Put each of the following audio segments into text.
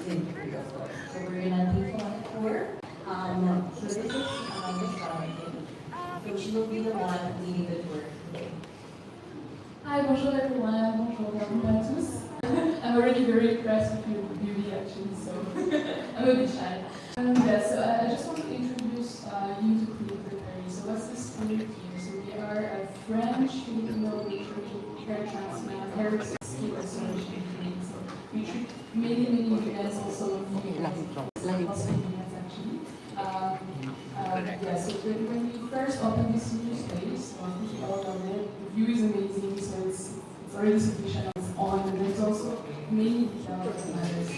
So we're gonna take on a tour. So this is Miss Valentine. So she will be the one leading the tour today. Hi, bonjour everyone, bonjour, bienvenue à tous. I'm already very impressed with your beauty actually, so I'm a bit shy. Yeah, so I just want to introduce you to Clinique. So what's this Clinique here? So we are a French, Filipino, hair transplant, hair skin restoration clinic. So we treat many women, also females actually. Yeah, so when we first opened this new space, we all love it. The view is amazing, so it's already sufficient on its own. And there's also many details that matters.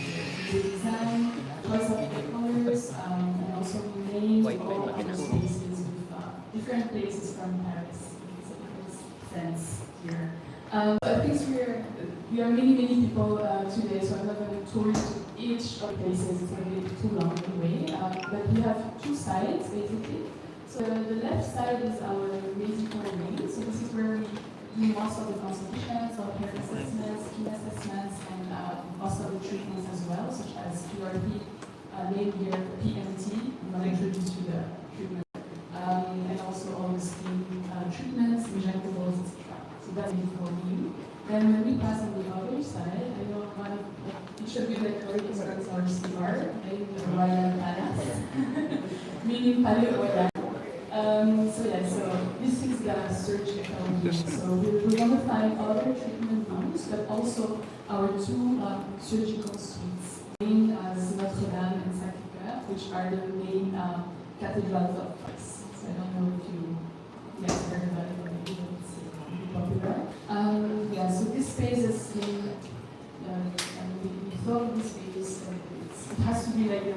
The design, choice of the colors, and also we named all our spaces with different places from Paris. So it makes sense here. So I think we are many people today, so I'm not going to tour you to each of the places, it's going to be too long anyway. But we have two sides basically. So the left side is our medical wing, so this is where we do most of the consultations, our hair assessments, skin assessments, and most of the treatments as well, such as QRP, named here PMT. I'm going to introduce you the treatment. And also all the skin treatments, injectables, etc. So that's it for you. Then when we pass on the other side, I know one of each of you that already starts our CR, named the Royal Palace, meaning Palais Royal. So this is the surgical room. So we're going to find other treatment rooms, but also our two surgical suites, named as Notre Dame and Sacré-Cœur, which are the main cathedrals of Paris. So I don't know if you guys heard about it, but maybe it's really popular. Yeah, so this space is been, we thought of this space, it has to be like a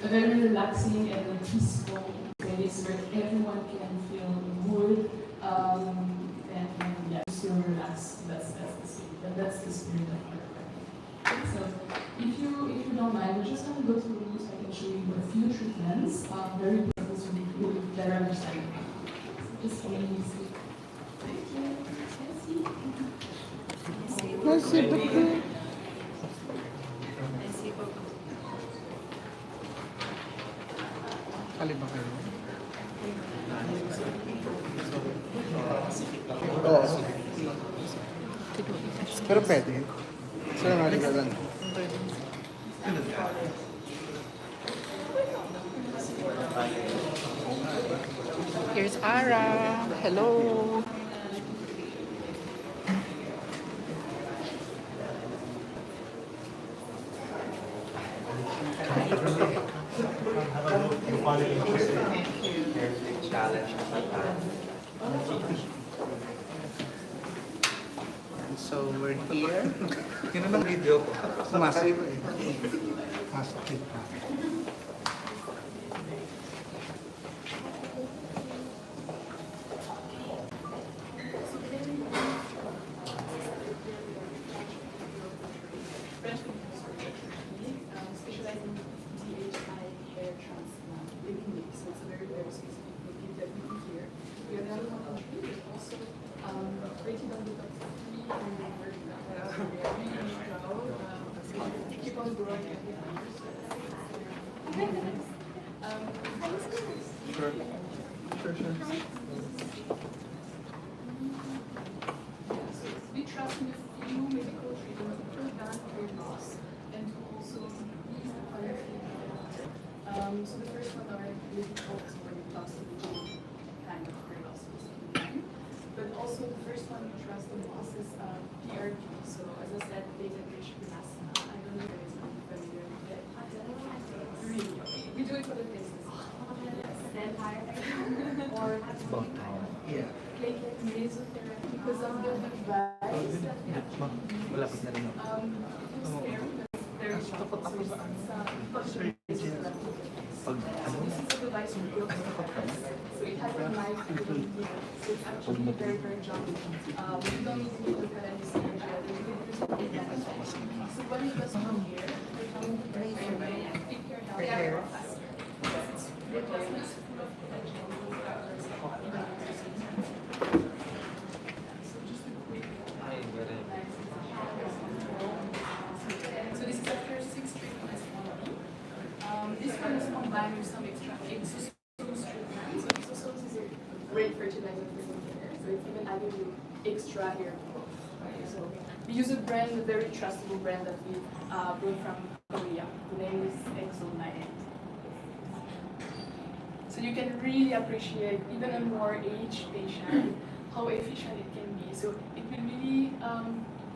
very relaxing and peaceful space where everyone can feel good and yeah, just feel relaxed. That's the spirit. That's the spirit of our practice. So if you don't mind, we're just going to go through the so I can show you a few treatments. Very important so you will better understand. So just let me see. Thank you. Merci beaucoup. Alin ba kayo? Oo. Pero pwede. Sila nga rin lang. Here's Ara. Hello. So we're here. Yun ang video ko. Massive eh. Massive pa. Keep on growing every year. Sure. We trust in a few medical treatments to prevent hair loss and to also ease the quality of hair. So the first one are medical when it comes to the kind of hair loss. But also the first one we trust the most is PRP. So as I said, data rich plasma. I don't know if it's familiar with it. Really? We do it for the faces. Or Yeah. like mesotherapy because of the device that we actually use. Malapit na rin ako. It's scary because it's very strong. So it's Pag ano? this is a device we built for purpose. So it has a knife hidden here. So it's actually very jumpy. We don't need to look at anesthesia. There's no advantage. So what it does from here, we're going to pick your hair faster. It is full of potential. So this is after 6 treatments. extra hair growth. Okay, so we use a brand, a very trustable brand that we brought from Korea. The name is Exo9. So you can really appreciate, even a more aged patient, how efficient it can be. So it will really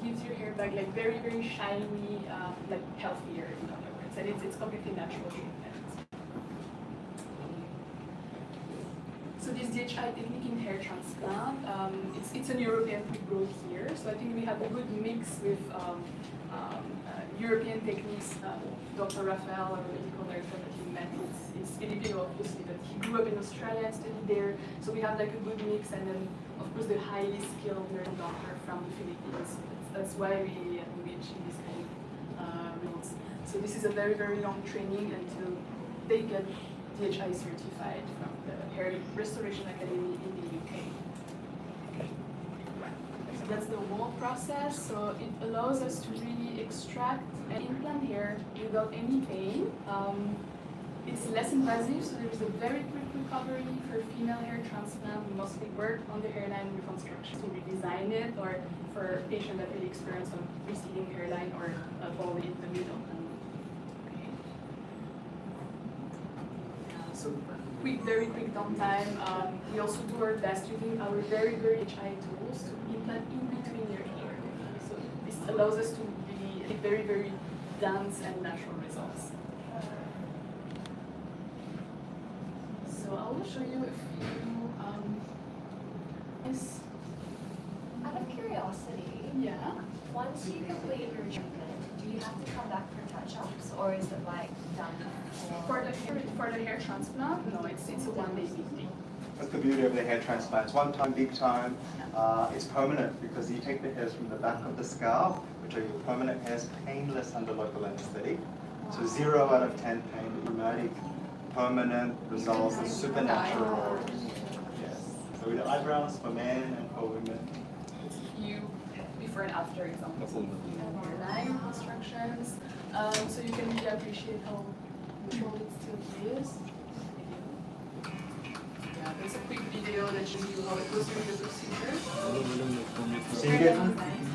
gives your hair back like very, very shiny, like healthier in other words. And it's completely natural treatment. So this DHI technique in hair transplant, it's an European growth here. So I think we have a good mix with European techniques. Dr. Rafael, our medical director that you met, is Filipino obviously, but he grew up in Australia and studied there. So we have like a good mix, and then of course the highly skilled nurse doctor from the Philippines. That's why we achieve this kind of results. So this is a very, very long training until they get DHI certified from the Hair Restoration Academy in the UK. So that's the whole process. So it allows us to really extract and implant hair without any pain. It's less invasive, so there's a very quick recovery for female hair transplant. We mostly work on the hairline reconstruction to redesign it, or for patients that really experience a receding hairline or a bald in the middle. So very quick downtime. We also do our best using our very, very HI tools to implant in between your hair. So this allows us to be very, very dense and natural results. So I will show you a few. Out of curiosity, Yeah. once you complete your treatment, do you have to come back for touch-ups, or is it like done? For the hair transplant, no, it's a one-day thing. That's the beauty of the hair transplants. One time, big time. It's permanent because you take the hairs from the back of the scalp, which are your permanent hairs, painless under local anesthetic. So 0 out of 10 pain, dramatic, permanent results, and supernatural. Yes. So we do eyebrows for men and for women. You before and after examples of hairline reconstructions, so you can really appreciate how natural it still is. Yeah, there's a quick video that shows you how it goes through the procedure. So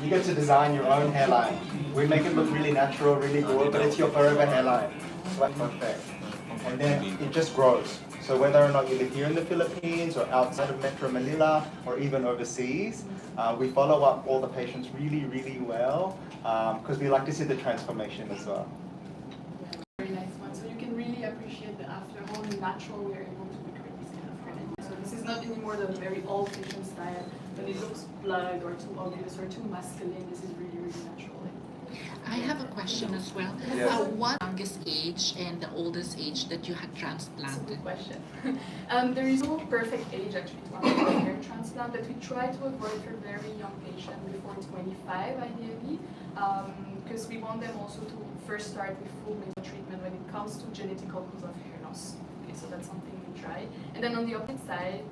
you get to design your own hairline. We make it look really natural, really good, but it's your forever hairline. It's like perfect. And then it just grows. So whether or not you live here in the Philippines or outside of Metro Manila or even overseas, we follow up all the patients really, really well because we like to see the transformation as well. Very nice one. So you can really appreciate the after how natural we are able to recreate this kind of hairline. So this is not anymore the very old patient style when it looks blood or too obvious or too masculine. This is really, really natural. I have a question as well. Yes. What youngest age and the oldest age that you had That's a transplanted? good question. There is no perfect age actually to undergo hair transplant, but we try to avoid for very young patients before 25 ideally, because we want them also to first start with full medical treatment when it comes to genetic cause of hair loss. Okay, so that's something we try. And then on the opposite side,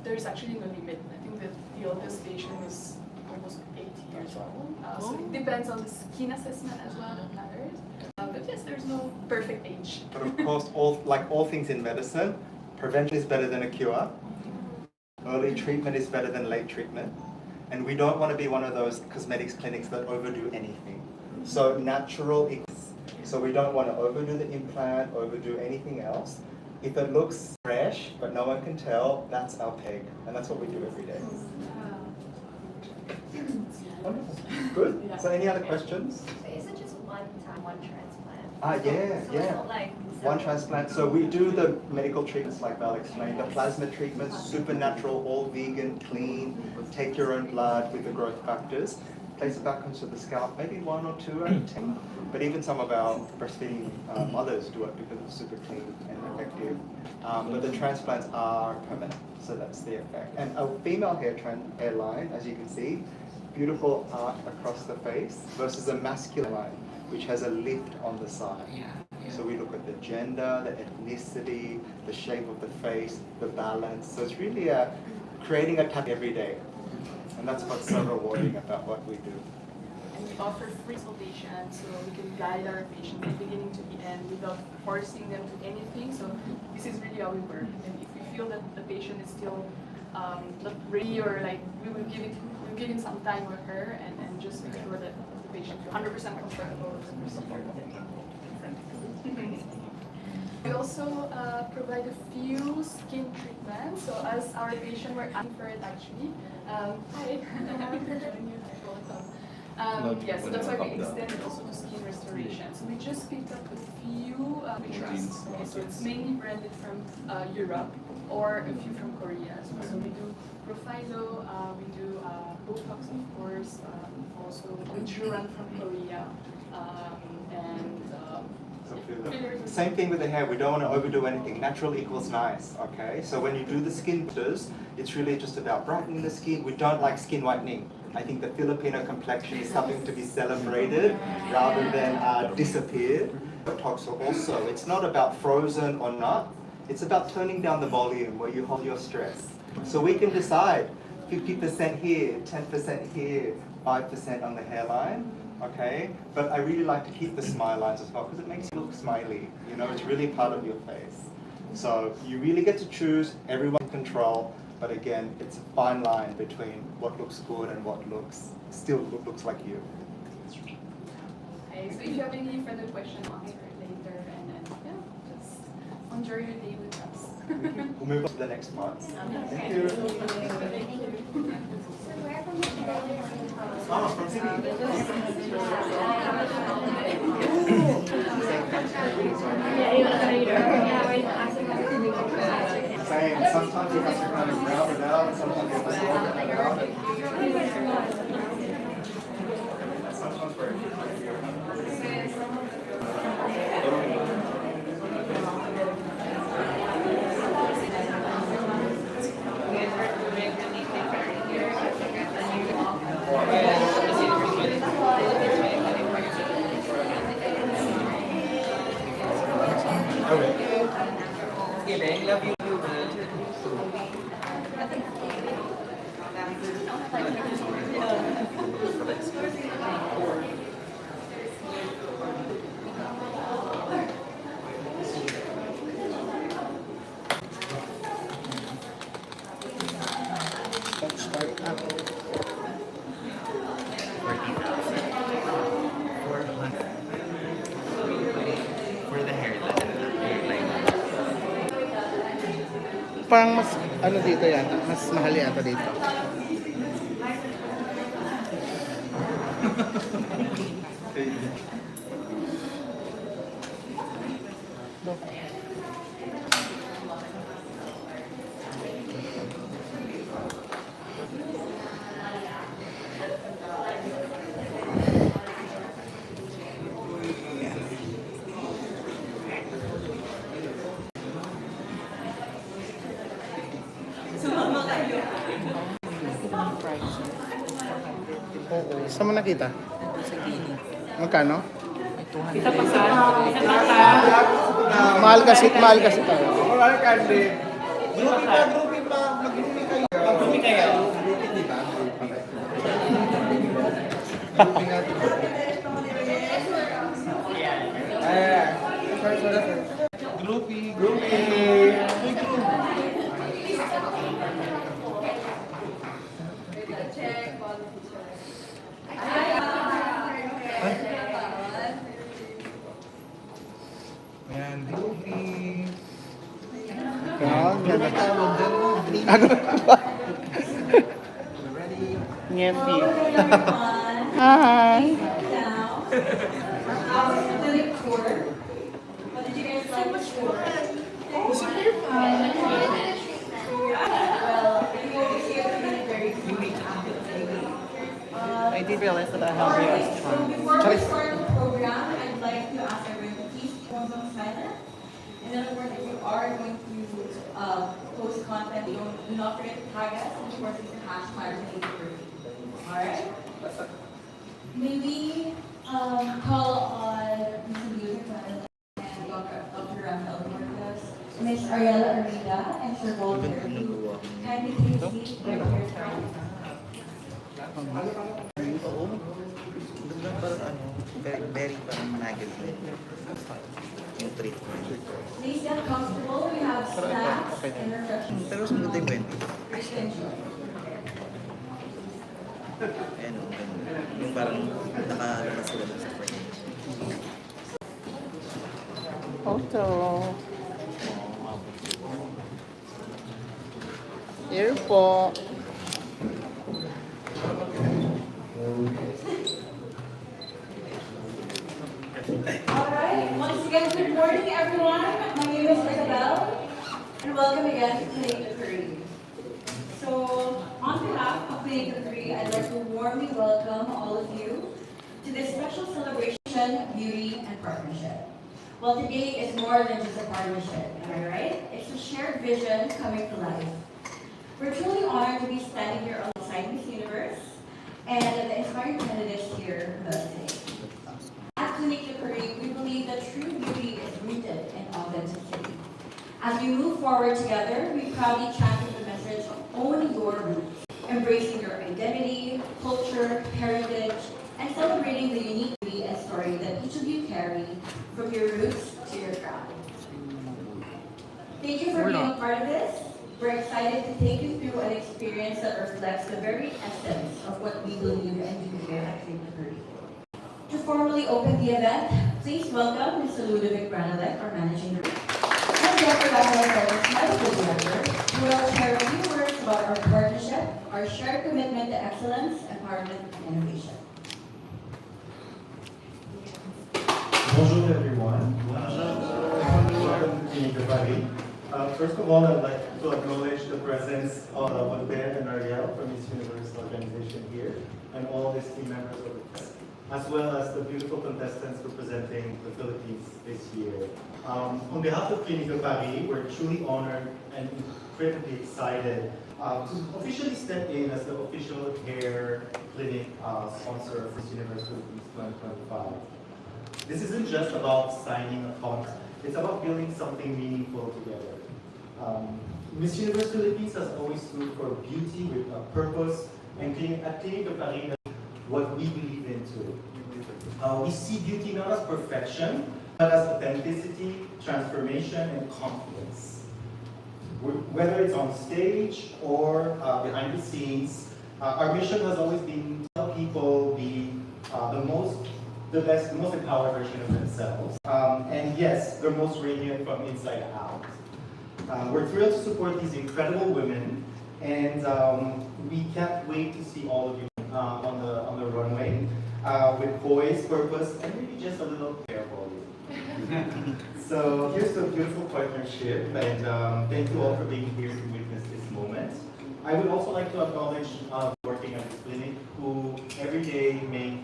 there is actually no limit. I think that the oldest patient is almost 80 years old. So it depends on the skin assessment as well, that matters. But yes, there's no perfect age. But of course, like all things in medicine, prevention is better than a cure. Early treatment is better than late treatment. And we don't want to be one of those cosmetics clinics that overdo anything. So natural is. So we don't want to overdo the implant, overdo anything else. If it looks fresh, but no one can tell, that's our peg. And that's what we do every day. Wonderful. Good. Yeah. So any other questions? So is it just one time, one transplant? Yeah, So yeah. it's not like One transplant. So we do the medical treatments like Val explained, the plasma treatments, supernatural, all vegan, clean, take your own blood with the growth factors, place it back onto the scalp, maybe 1 or 2 out of 10. But even some of our breastfeeding mothers do it because it's super clean and effective. But the transplants are permanent, so that's the effect. And a female hairline, as you can see, beautiful arc across the face versus a masculine line, which has a lift on the side. Yeah. So we look at the gender, the ethnicity, the shape of the face, the balance. So it's really creating a tap every day. And that's what's so rewarding about what we do. And we offer free consultation, so we can guide our patients from beginning to the end without forcing them to anything. So this is really how we work. And if we feel that the patient is still look ready, or like we will give it some time with her and just make sure that the patient is 100% comfortable with the procedure. We also provide a few skin treatments. So as our patient were asking for it actually. Hi. Yeah, so that's why we extended also to skin restoration. So we just picked up a few trusts. Okay, so it's mainly branded from Europe or a few from Korea as well. So we do Profilo, we do Botox of course, also Juran from Korea, and same thing with the hair. We don't want to overdo anything. Natural equals nice, okay? So when you do the skin boosters, it's really just about brightening the skin. We don't like skin whitening. I think the Filipino complexion is something to be celebrated rather than disappeared. Botox also, it's not about frozen or not. It's about turning down the volume where you hold your stress. So we can decide 50% here, 10% here, 5% on the hairline. Okay, but I really like to keep the smile lines as well because it makes you look smiley. You know, it's really part of your face. So you really get to choose, everyone in control, but again, it's a fine line between what looks good and what still looks like you. Okay, so if you have any further questions, answer it later, and then yeah, just enjoy your day with us. We'll move on to the next part. Thank you. Oh, from Same. Sometimes you have to kind of round it out, and sometimes you have to round it out. Sometimes love you. Start up. 40,400 for the hairline. Parang mas ano dito yata, mas mahal yata dito. Oo. Saan mo nakita? Sa Clinique. Magkano? May 200. Mahal kasi tayo. Wala ka din. Groupie pa. Mag-groupie kayo. Mag-groupie kayo. Groupie, di ba? Groupie natin. Sorry. Groupie. Ayan, groupie. Ganda. Tawag dyan, groupie. Ano ba? Ready? Nyepi. everyone. Hi. Now, our clinic tour. What did you guys like the tour? Super fun. Well, you will see a very unique. I did realize that I have So before we start the program, I'd like to ask everyone to please pause on silent. And then of course, if you are going to post content, do not forget to tag us and of course use the hashtag #830. Alright? May we call on Mr. Music and Dr. Rafael Marcos, Ms. Ariella Armida, and Sir Walter, who kindly take a seat right here front. Oo. Parang ano. Very parang magazine. Yung treatment. Please get comfortable. We have snacks and refreshments. Pero sunod yung Wendy. Please enjoy. Ayan, ganun. Yung parang nakalabas sila dun sa fridge. Photo. Here po. Alright, once again, good morning everyone. My name is Isabel, and welcome again to Clinique 3. So, on behalf of Clinique 3, I'd like to warmly welcome all of you to this special celebration, beauty, and partnership. Well, today is more than just a partnership, am I right? It's a shared vision coming to life. We're truly honored to be standing here alongside Miss Universe and the inspiring candidates here with us today. At Clinique we believe that true beauty is rooted in authenticity. As we move forward together, we proudly champion the message of owning your roots, embracing your identity, culture, heritage, and celebrating the unique beauty and story that each of you carry from your roots to your crown. Thank you for being a part of this. We're excited to take you through an experience that reflects the very essence of what we believe and do here at Clinique. To formally open the event, please welcome Mr. Ludovic Branalek, our Managing Director, and Dr. Daniel Medical Director, who will share a few words about our partnership, our shared commitment to excellence, empowerment, and innovation. Bonjour everyone. Welcome to Clinique de Paris. First of all, I'd like to acknowledge the presence of Voltaire and Ariel from Miss Universe organization here, and all the team members of the press, as well as the beautiful contestants representing the Philippines this year. On behalf of Clinique de Paris, we're truly honored and incredibly excited to officially step in as the official hair clinic sponsor for Miss Universe Philippines 2025. This isn't just about signing a contract, it's about building something meaningful together. Miss Universe Philippines has always stood for beauty with a purpose, and at Clinique de Paris, what we believe in too. We see beauty not as perfection, but as authenticity, transformation, and confidence. Whether it's on stage or behind the scenes, our mission has always been to help people be the best, the most empowered version of themselves. And yes, the most radiant from inside out. We're thrilled to support these incredible women, and we can't wait to see all of you on the runway with poise, purpose, and maybe just a little hair volume. So here's the beautiful partnership, and thank you all for being here to witness this moment. I would also like to acknowledge working at this clinic, who every day make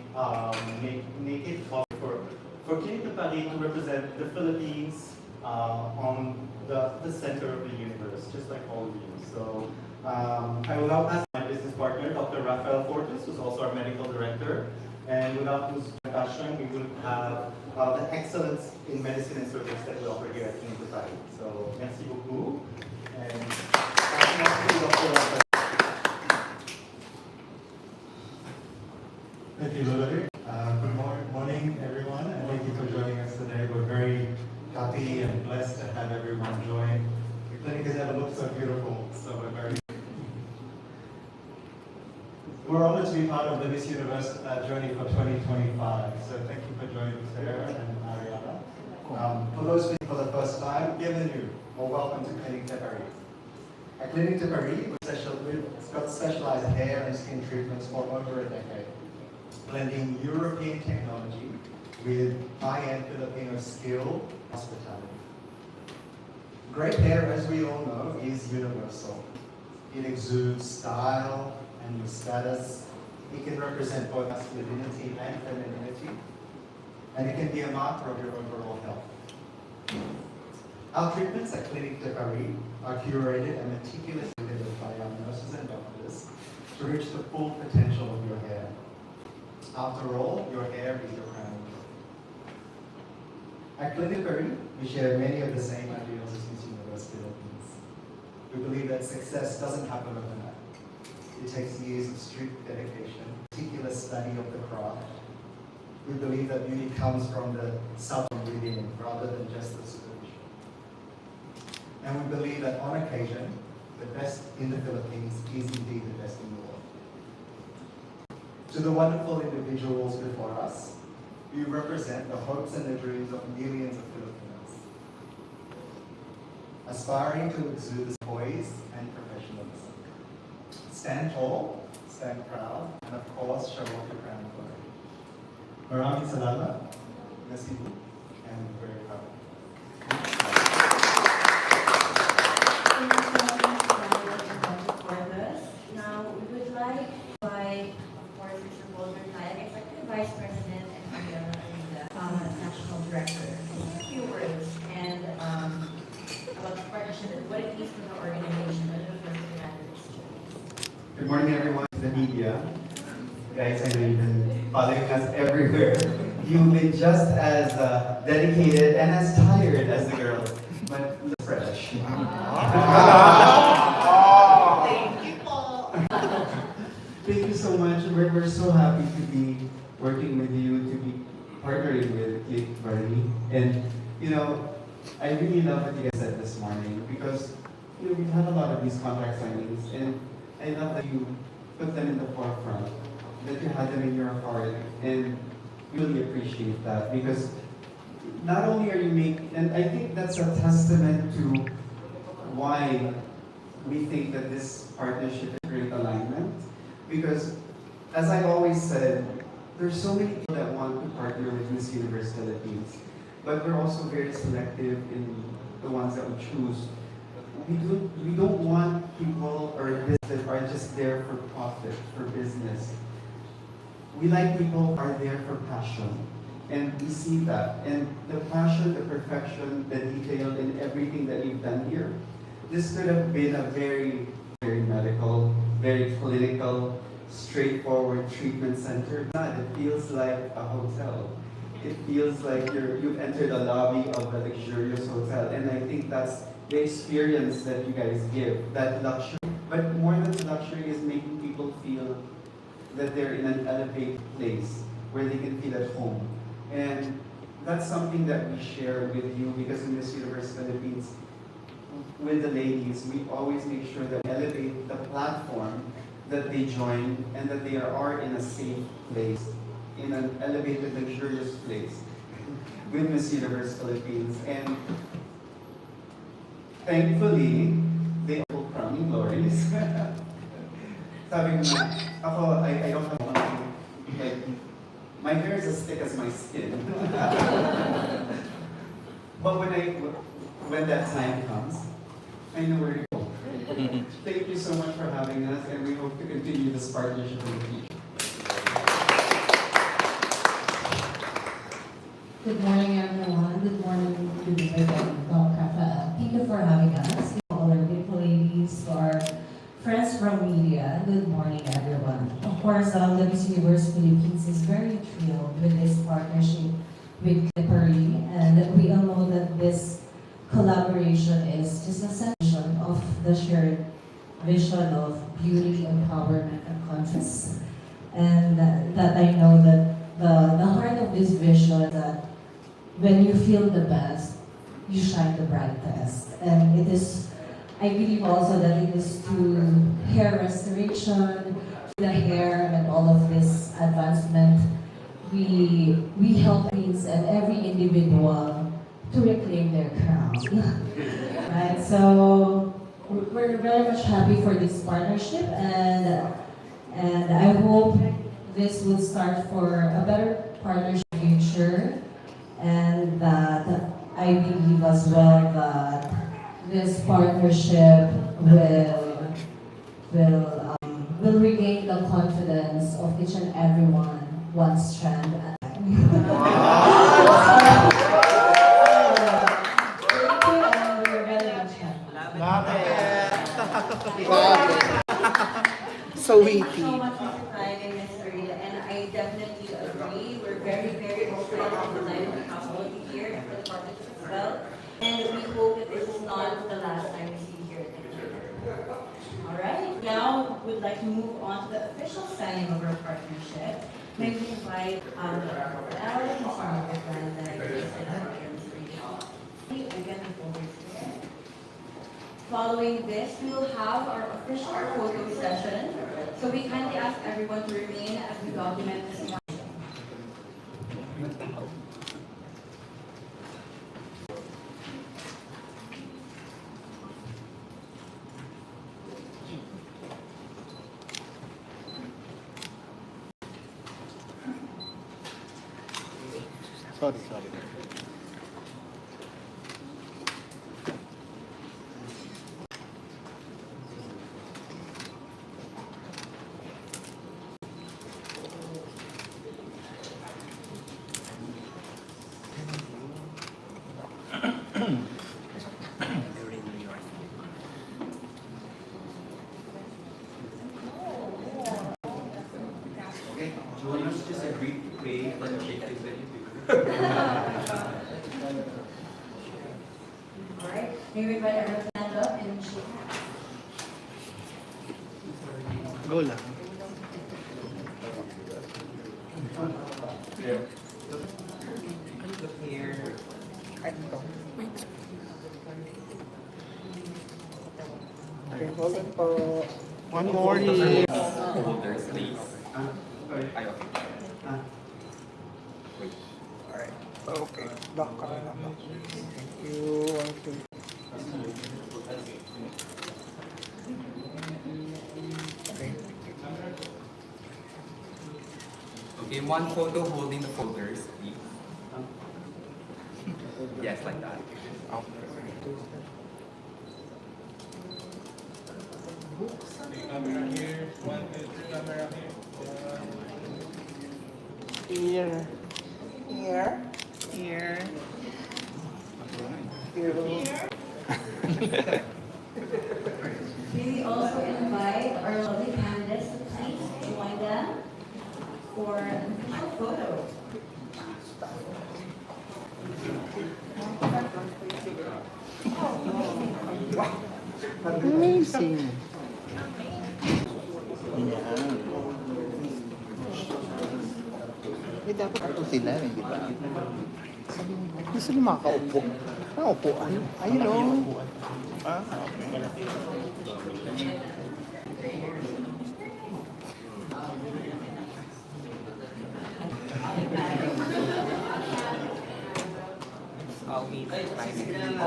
it possible for Clinique de Paris to represent the Philippines on the center of the universe, just like all of you. So I will now ask my business partner, Dr. Rafael Fortes, who's also our medical director, and without whose passion, we wouldn't have the excellence in medicine and service that we offer here at Clinique de Paris. So merci beaucoup. And thank you, Ludovic. Good morning, everyone, and thank you for joining us today. We're very happy and blessed to have everyone join. The clinic has never looked so beautiful, so we're honored to be part of the Miss Universe journey for 2025. So thank you for joining us, Sarah and Ariana. For those people for the first time, bienvenue or welcome to Clinique de Paris. At Clinique de Paris, we've got specialized hair and skin treatments for over a decade, blending European technology with high-end Filipino skill, hospitality. Great hair, as we all know, is universal. It exudes style and your status. It can represent both masculinity and femininity, and it can be a marker of your overall health. Our treatments at Clinique de Paris are curated and meticulously delivered by our nurses and doctors to reach the full potential of your hair. After all, your hair is your crown. At Clinique de Paris, we share many of the same ideals as Miss Universe Philippines. We believe that success doesn't happen overnight. It takes years of strict dedication, meticulous study of the craft, We believe that beauty comes from the self within rather than just the superficial. And we believe that on occasion, the best in the Philippines is indeed the best in the world. To the wonderful individuals before us, you represent the hopes and the dreams of millions of Filipinos, aspiring to exude this poise and professionalism. Stand tall, stand proud, and of course, show off your crown of glory. Maraming salamat, merci beaucoup, and very proud. Thank you so much for this. Now, we would like to invite, of course, Mr. Walter Nayak, Executive Vice President, and Ariella Arida, National Director. Just a few words and about the partnership and what it means for the organization and the first candidates. Good morning, everyone, the media. Guys, I know you've been following us everywhere. You've been just as dedicated and as tired as the girls, but fresh. Thank you all. Thank you so much. We're so happy to be working with you, to be partnering with Clinique. And you know, I really love what you guys said this morning because we've had a lot of these contract signings, and I love that you put them in the forefront, that you had them in your heart, and really appreciate that because not only are you making, and I think that's a testament to why we think that this partnership is great alignment, because as I always said, there's so many people that want to partner with Miss Universe Philippines, but we're also very selective in the ones that we choose. We don't want people or business that are just there for profit, for business. We like people who are there for passion, and we see that. And the passion, the perfection, the detail in everything that you've done here, this could have been a very, very medical, very clinical, straightforward treatment center. It's not. It feels like a hotel. It feels like you've entered a lobby of a luxurious hotel, and I think that's the experience that you guys give, that luxury. But more than the luxury is making people feel that they're in an elevated place where they can feel at home. And that's something that we share with you because in Miss Universe Philippines, with the ladies, we always make sure that we elevate the platform that they join and that they are in a safe place, in an elevated, luxurious place with Miss Universe Philippines. And thankfully, they all crowning glories. Sabi ko na, ako, I don't have money. Like, my hair is as thick as my skin. But when that time comes, I know where to go. Thank you so much for having us, and we hope to continue this partnership in the future. Good morning, everyone. Good morning to the Rafael. Thank you for having us. All our beautiful ladies, to our friends from media. Good morning, everyone. Of course, the Miss Universe Philippines is very thrilled with this partnership with Clinique, and we all know that this collaboration is just a celebration of the shared vision of beauty, empowerment, and confidence. And that I know that the heart of this vision is that when you feel the best, you shine the brightest. And it is, I believe also that it is through hair restoration, the hair and all of this advancement, we help queens and every individual to reclaim their crown. Right? So we're very much happy for this partnership, and I hope this will start for a better partnership future, and that I believe as well that this partnership will regain the confidence of each and everyone one strand at a time. Thank you, and we're very much happy. Love it. So Thank you witty. so much, Mr. Clyde and Ms. Rita, and I definitely agree. We're very, very excited for the night of the household here and for the partnership as well. And we hope that this is not the last time we see you here at the Alright, now we'd like to move on to the official signing of our partnership. May we invite Alex from the brand that I listed out in the screen. Again, the folders there. Following this, we will have our official photo session. So we kindly ask everyone to remain as we document this moment. Sorry. Okay, Jonas just agreed to pay for the shakes that you do. Alright, may we invite everyone to stand up and shake hands. Go lang. Yeah. Look here. Okay, hold on po. One more here. Holders, please. Ay, okay. Wait. Alright. Okay. Back ka na lang. Thank you. Okay. Okay. Okay, one photo holding the folders, please. Yes, like that. Camera here, 1, 2, 3, camera here. Here. Here. We also invite our lovely candidates to please join them for an official photo. Amazing. Eh, dapat ito sila, di ba? Gusto nyo makakaupo. Nakaupuan. Ayun o. Ah, okay. I'll meet Sige lang.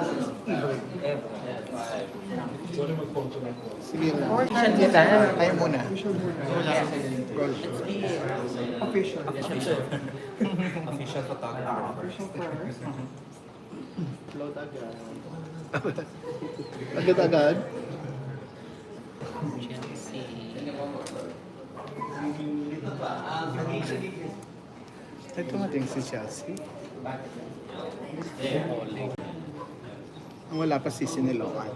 Tayo muna. Gold. official photographer. Agad-agad. Ito natin si Chelsea. Ang wala pa si Siniloan.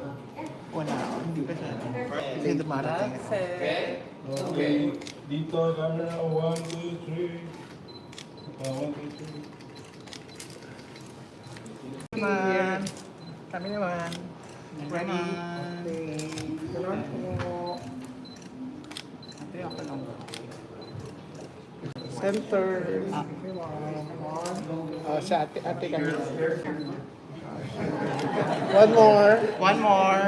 Wala. Hindi pa siya. Hindi dumarating. Okay, dito camera, 1, 2, 3. 1, 2, 3. Naman. Kami naman. Ready? Salamat po. Ate, ako lang. Center. Sa ate kami. One more. One more.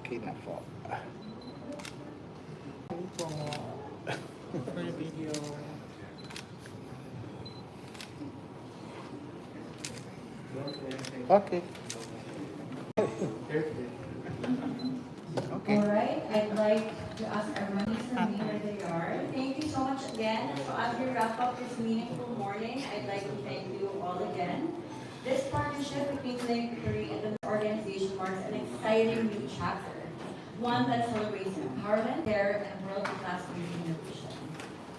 Okay na po. For the video. Okay. Okay. Alright, I'd like to ask everyone to remain where they are. Thank you so much again. So as we wrap up this meaningful morning, I'd like to thank you all again. This partnership between Clinique and the organization marks an exciting new chapter, one that celebrates empowerment, care, and world-class innovation.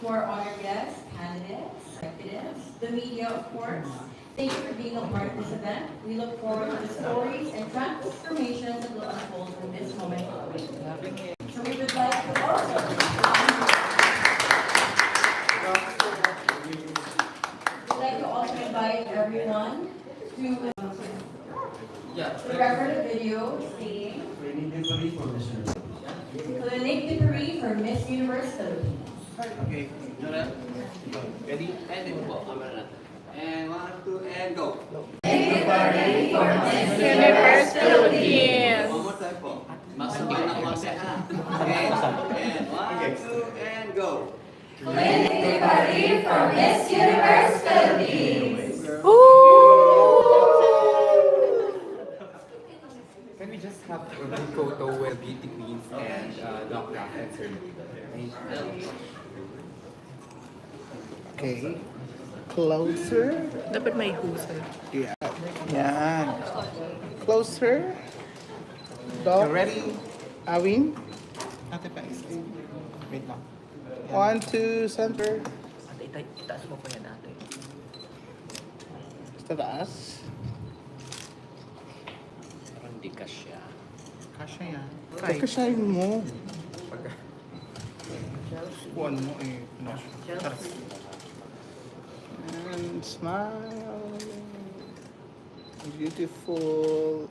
To our honored guests, candidates, executives, the media, of course, thank you for being a part of this event. We look forward to the stories and transformations that will unfold from this moment forward. So we would like to also invite everyone to the record of video stating for Miss Universe. Clinique de Paris for Miss Universe Philippines. Okay. Ready? And then go. Camera natin. And 1, 2, and go. Universe Philippines. One more time po. Masakit na konti ha. Okay. And 1, 2, and go. Clinique de Paris for Miss Universe Philippines. Can we just have a group photo with beauty queens and Doc Raff and Sir Okay. Closer. Dapat may husay. Yeah. Yan. Closer. You Doc. ready? Awin. Ate pa isa. Wait lang. 1, 2, center. Itaas mo pa yan ate. Sa taas. Parang di kasya. Kasha yan. Pagkasayin mo. Kuhan mo eh. And smile. Beautiful.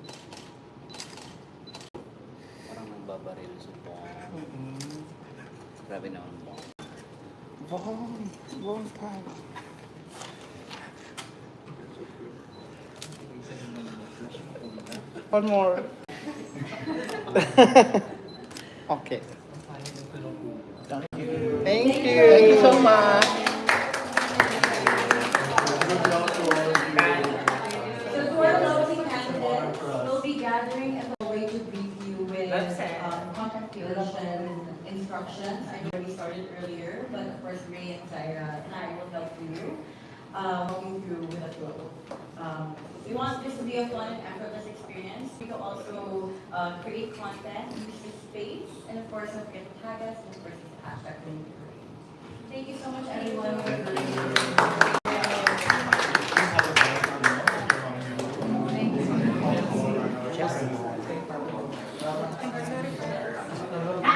Parang nagbabaril sa bong. Grabe naman bong. Long time. One more. Okay. Thank you. Thank you so much. So to our lovely candidates, we'll be gathering at the way to brief you with contact creation instructions. I know we started earlier, but of course Ray and Zaira and I will help you walking through with a flow. We want this to be a fun and effortless experience. We can also create content, use this space, and of course don't forget to tag us and of course use the hashtag Clinique.